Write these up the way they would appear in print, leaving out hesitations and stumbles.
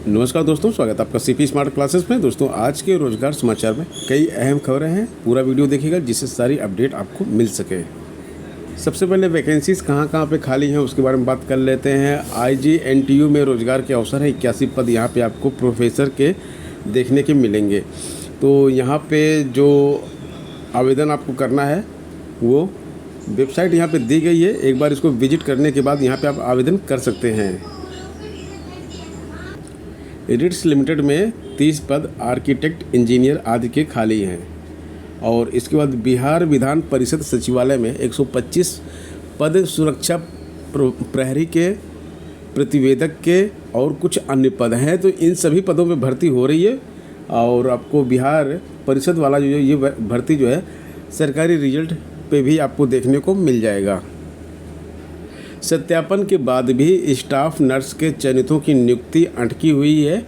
नमस्कार दोस्तों, स्वागत है आपका सीपी स्मार्ट क्लासेस में। दोस्तों, आज के रोजगार समाचार में कई अहम खबरें हैं। पूरा वीडियो देखिएगा जिससे सारी अपडेट आपको मिल सके। सबसे पहले वैकेंसीज कहाँ कहाँ पे खाली हैं उसके बारे में बात कर लेते हैं। IGNTU में रोजगार के अवसर है 81 पद यहाँ पे आपको प्रोफेसर के देखने के मिलेंगे। तो यहाँ पे जो आवेदन आपको करना है वो वेबसाइट यहाँ पे दी गई है। एक बार इसको विजिट करने के बाद यहाँ पे आप आवेदन कर सकते हैं। रिट्स लिमिटेड में 30 पद आर्किटेक्ट, इंजीनियर आदि के खाली हैं। और इसके बाद बिहार विधान परिषद सचिवालय में 125 पद सुरक्षा प्रहरी के, प्रतिवेदक के और कुछ अन्य पद हैं। तो इन सभी पदों में भर्ती हो रही है और आपको बिहार परिषद वाला जो ये भर्ती जो है सरकारी रिजल्ट पे भी आपको देखने को मिल जाएगा। सत्यापन के बाद भी स्टाफ नर्स के चयनितों की नियुक्ति अटकी हुई है।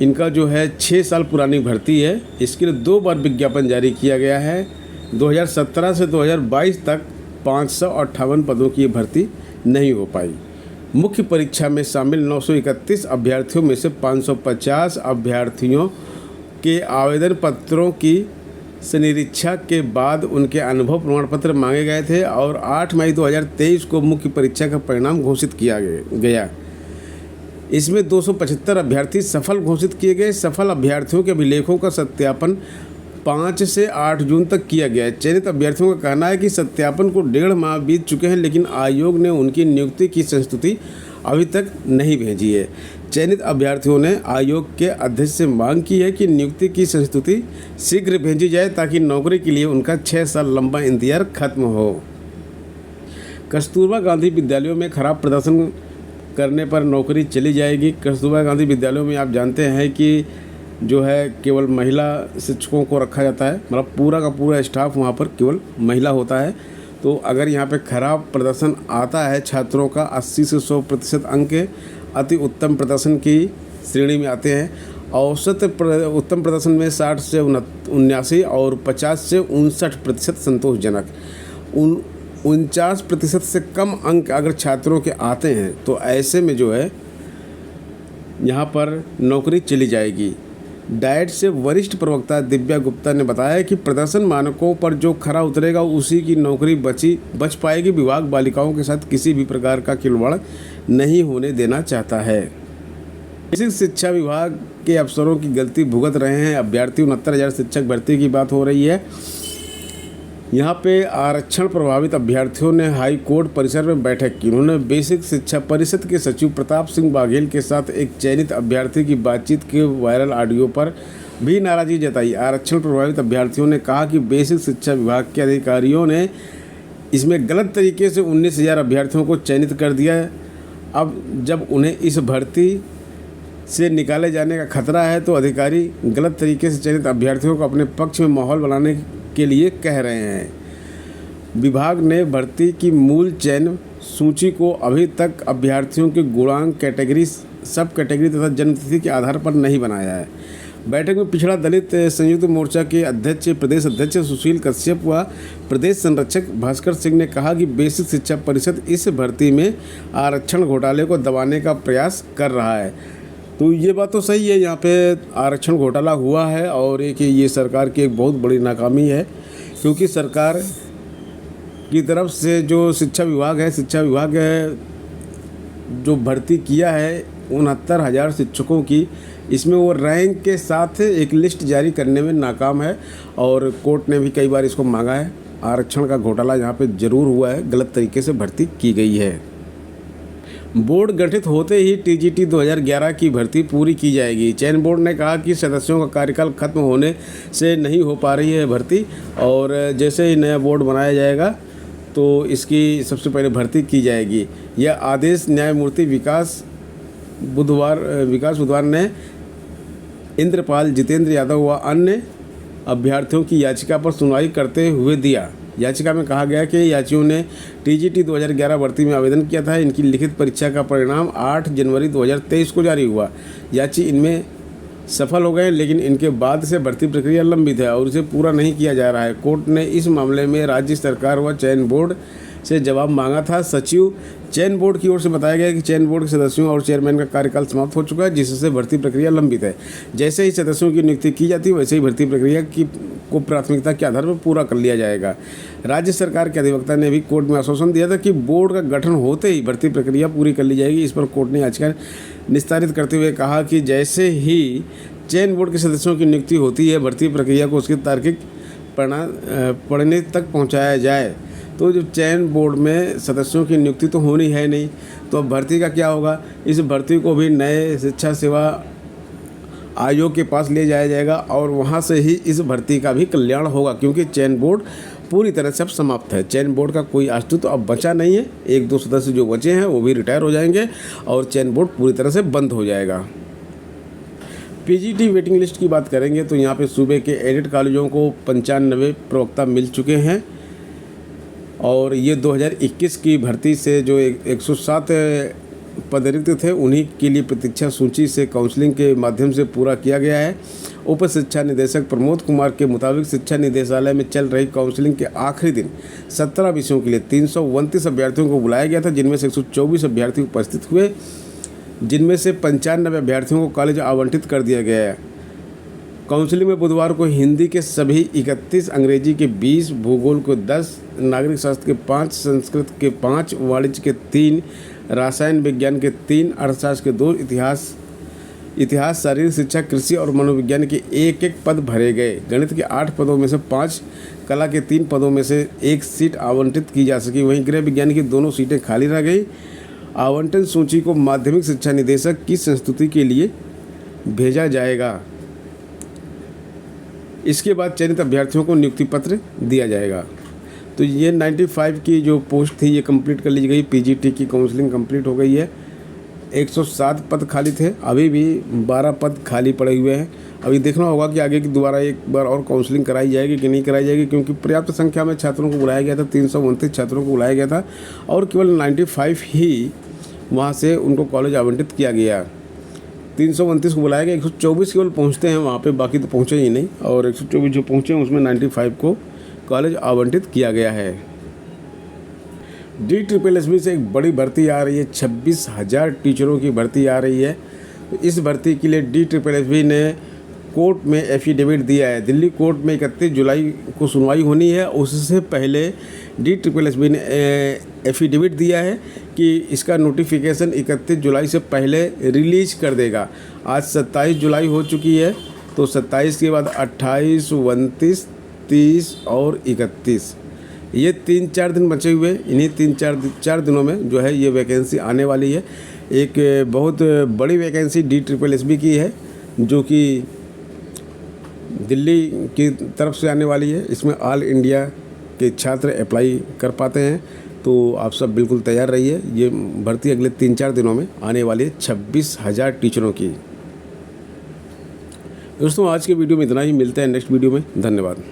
इनका जो है 6 साल पुरानी भर्ती है। इसके लिए 2 बार विज्ञापन जारी किया गया है। 2017 से 2022 तक 558 पदों की ये भर्ती नहीं हो पाई। मुख्य परीक्षा में शामिल 931 अभ्यर्थियों में से 550 अभ्यर्थियों के आवेदन पत्रों की संरीक्षा के बाद उनके अनुभव प्रमाण पत्र मांगे गए थे और 8 मई 2023 को मुख्य परीक्षा का परिणाम घोषित किया गया। इसमें 275 अभ्यर्थी सफल घोषित किए गए। सफल अभ्यर्थियों के अभिलेखों का सत्यापन 5 से 8 जून तक किया गया। चयनित अभ्यर्थियों का कहना है कि सत्यापन को 1.5 माह बीत चुके हैं, लेकिन आयोग ने उनकी नियुक्ति की संस्तुति अभी तक नहीं भेजी है। चयनित अभ्यर्थियों ने आयोग के अध्यक्ष से मांग की है कि नियुक्ति की संस्तुति शीघ्र भेजी जाए ताकि नौकरी के लिए उनका 6 साल लंबा इंतजार खत्म हो। कस्तूरबा गांधी विद्यालयों में खराब प्रदर्शन करने पर नौकरी चली जाएगी। कस्तूरबा गांधी विद्यालयों में आप जानते हैं कि जो है केवल महिला शिक्षकों को रखा जाता है, मतलब पूरा का पूरा स्टाफ वहाँ पर केवल महिला होता है। तो अगर यहाँ पे खराब प्रदर्शन आता है, छात्रों का 80 से 100% अंक अति उत्तम प्रदर्शन की श्रेणी में आते हैं। औसत उत्तम प्रदर्शन में 60 से 79 और 50 से 59% संतोषजनक। 49% से कम अंक अगर छात्रों के आते हैं तो ऐसे में जो है यहाँ पर नौकरी चली जाएगी। डाइट से वरिष्ठ प्रवक्ता दिव्या गुप्ता ने बताया कि प्रदर्शन मानकों पर जो खरा उतरेगा उसी की नौकरी बच पाएगी। विभाग बालिकाओं के साथ किसी भी प्रकार का खिलवाड़ नहीं होने देना चाहता है। बेसिक शिक्षा विभाग के अफसरों की गलती भुगत रहे हैं अभ्यर्थी। 69,000 शिक्षक भर्ती की बात हो रही है। यहाँ पे आरक्षण प्रभावित अभ्यर्थियों ने हाई कोर्ट परिसर में बैठक की। उन्होंने बेसिक शिक्षा परिषद के सचिव प्रताप सिंह बाघेल के साथ एक चयनित अभ्यर्थी की बातचीत के वायरल ऑडियो पर भी नाराजगी जताई। आरक्षण प्रभावित अभ्यर्थियों ने कहा कि बेसिक शिक्षा विभाग के अधिकारियों ने इसमें गलत तरीके से 19,000 अभ्यर्थियों को चयनित कर दिया है। अब जब उन्हें इस भर्ती से निकाले जाने का खतरा है तो अधिकारी गलत तरीके से चयनित अभ्यर्थियों को अपने पक्ष में माहौल बनाने के लिए कह रहे हैं। विभाग ने भर्ती की मूल चयन सूची को अभी तक अभ्यर्थियों के गुणांक, कैटेगरी, सब कैटेगरी तथा जन्मतिथि के आधार पर नहीं बनाया है। बैठक में पिछड़ा दलित संयुक्त मोर्चा के अध्यक्ष, प्रदेश अध्यक्ष सुशील कश्यप व प्रदेश संरक्षक भास्कर सिंह ने कहा कि बेसिक शिक्षा परिषद इस भर्ती में आरक्षण घोटाले को दबाने का प्रयास कर रहा है। तो ये बात तो सही है, यहाँ पे आरक्षण घोटाला हुआ है और ये सरकार की एक बहुत बड़ी नाकामी है, क्योंकि सरकार की तरफ से जो शिक्षा विभाग जो भर्ती किया है 69,000 शिक्षकों की, इसमें वो रैंक के साथ एक लिस्ट जारी करने में नाकाम है और कोर्ट ने भी कई बार इसको मांगा है। आरक्षण का घोटाला यहाँ पे ज़रूर हुआ है, गलत तरीके से भर्ती की गई है। बोर्ड गठित होते ही TGT 2011 की भर्ती पूरी की जाएगी। चयन बोर्ड ने कहा कि सदस्यों का कार्यकाल खत्म होने से नहीं हो पा रही है भर्ती, और जैसे ही नया बोर्ड बनाया जाएगा तो इसकी सबसे पहले भर्ती की जाएगी। यह आदेश न्यायमूर्ति विकास बुधवार ने इंद्रपाल, जितेंद्र यादव व अन्य अभ्यर्थियों की याचिका पर सुनवाई करते हुए दिया। याचिका में कहा गया कि याचियों ने TGT 2011 भर्ती में आवेदन किया था। इनकी लिखित परीक्षा का परिणाम 8 जनवरी 2023 को जारी हुआ। याची इनमें सफल हो गए, लेकिन इनके बाद से भर्ती प्रक्रिया लंबित है और इसे पूरा नहीं किया जा रहा है। कोर्ट ने इस मामले में राज्य सरकार व चयन बोर्ड से जवाब मांगा था। सचिव चयन बोर्ड की ओर से बताया गया कि चयन बोर्ड के सदस्यों और चेयरमैन का कार्यकाल समाप्त हो चुका है, जिससे भर्ती प्रक्रिया लंबित है। जैसे ही सदस्यों की नियुक्ति की जाती है, वैसे ही भर्ती प्रक्रिया को प्राथमिकता के आधार पर पूरा कर लिया जाएगा। राज्य सरकार के अधिवक्ता ने भी कोर्ट में आश्वासन दिया था कि बोर्ड का गठन होते ही भर्ती प्रक्रिया पूरी कर ली जाएगी। इस पर कोर्ट ने याचिका निस्तारित करते हुए कहा कि जैसे ही चयन बोर्ड के सदस्यों की नियुक्ति होती है, भर्ती प्रक्रिया को उसके तार्किक पढ़ने तक पहुंचाया जाए। तो जो चयन बोर्ड में सदस्यों की नियुक्ति तो होनी है नहीं, तो अब भर्ती का क्या होगा? इस भर्ती को भी नए शिक्षा सेवा आयोग के पास ले जाया जाएगा और वहां से ही इस भर्ती का भी कल्याण होगा, क्योंकि चयन बोर्ड पूरी तरह से अब समाप्त है। चयन बोर्ड का कोई अस्तित्व तो अब बचा नहीं है। 1-2 सदस्य जो बचे हैं वो भी रिटायर हो जाएंगे और चयन बोर्ड पूरी तरह से बंद हो जाएगा। पीजीटी वेटिंग लिस्ट की बात करेंगे तो यहाँ पे सूबे के एडेड कॉलेजों को 95 प्रवक्ता मिल चुके हैं और ये 2021 की भर्ती से जो 107 पद रिक्त थे, उन्हीं के लिए प्रतीक्षा सूची से काउंसलिंग के माध्यम से पूरा किया गया है। उप शिक्षा निदेशक प्रमोद कुमार के मुताबिक शिक्षा निदेशालय में चल रही काउंसलिंग के आखिरी दिन 17 विषयों के लिए 329 अभ्यर्थियों को बुलाया गया था, जिनमें से 124 अभ्यर्थी उपस्थित हुए, जिनमें से 95 अभ्यर्थियों को कॉलेज आवंटित कर दिया गया है। काउंसलिंग में बुधवार को हिंदी के सभी 31, अंग्रेजी के 20, भूगोल को 10, नागरिक शास्त्र के 5, संस्कृत के 5, वाणिज्य के 3, रसायन विज्ञान के 3, अर्थशास्त्र के 2, इतिहास, शारीरिक शिक्षा, कृषि और मनोविज्ञान के 1-1 पद भरे गए। गणित के 8 पदों में से 5, कला के 3 पदों में से 1 सीट आवंटित की जा सकी। वहीं गृह विज्ञान की दोनों सीटें खाली रह गई। आवंटन सूची को माध्यमिक शिक्षा निदेशक की संस्तुति के लिए भेजा जाएगा। इसके बाद चयनित अभ्यर्थियों को नियुक्ति पत्र दिया जाएगा। तो ये 95 की जो पोस्ट थी ये कंप्लीट कर ली गई। पीजीटी की काउंसलिंग कंप्लीट हो गई है। 107 पद खाली थे, अभी भी 12 पद खाली पड़े हुए हैं। अभी देखना होगा कि आगे की दोबारा एक बार और काउंसलिंग कराई जाएगी कि नहीं कराई जाएगी, क्योंकि पर्याप्त संख्या में छात्रों को बुलाया गया था। 329 छात्रों को बुलाया गया था और केवल 95 ही वहाँ से उनको कॉलेज आवंटित किया गया। 329 को बुलाया गया, 124 केवल पहुँचते हैं वहाँ पे, बाकी तो पहुँचे ही नहीं। और 124 जो पहुँचे हैं उसमें 95 को कॉलेज आवंटित किया गया है। DSSB से एक बड़ी भर्ती आ रही है। 26,000 टीचरों की भर्ती आ रही है। इस भर्ती के लिए DSSB ने कोर्ट में एफिडेविट दिया है। दिल्ली कोर्ट में 31 जुलाई को सुनवाई होनी है। उससे पहले DSSB ने एफिडेविट दिया है कि इसका नोटिफिकेशन 31 जुलाई से पहले रिलीज कर देगा। आज 27 जुलाई हो चुकी है, तो 27 के बाद 28, 29, 30 और 31, ये 3-4 दिन बचे हुए। इन्हीं 3-4 दिनों में जो है ये वैकेंसी आने वाली है। एक बहुत बड़ी वैकेंसी DSSB की है, जो कि दिल्ली की तरफ से आने वाली है। इसमें ऑल इंडिया के छात्र अप्लाई कर पाते हैं, तो आप सब बिल्कुल तैयार रहिए। ये भर्ती अगले 3-4 दिनों में आने वाली है 26,000 टीचरों की। दोस्तों आज के वीडियो में इतना ही, मिलते हैं नेक्स्ट वीडियो में। धन्यवाद।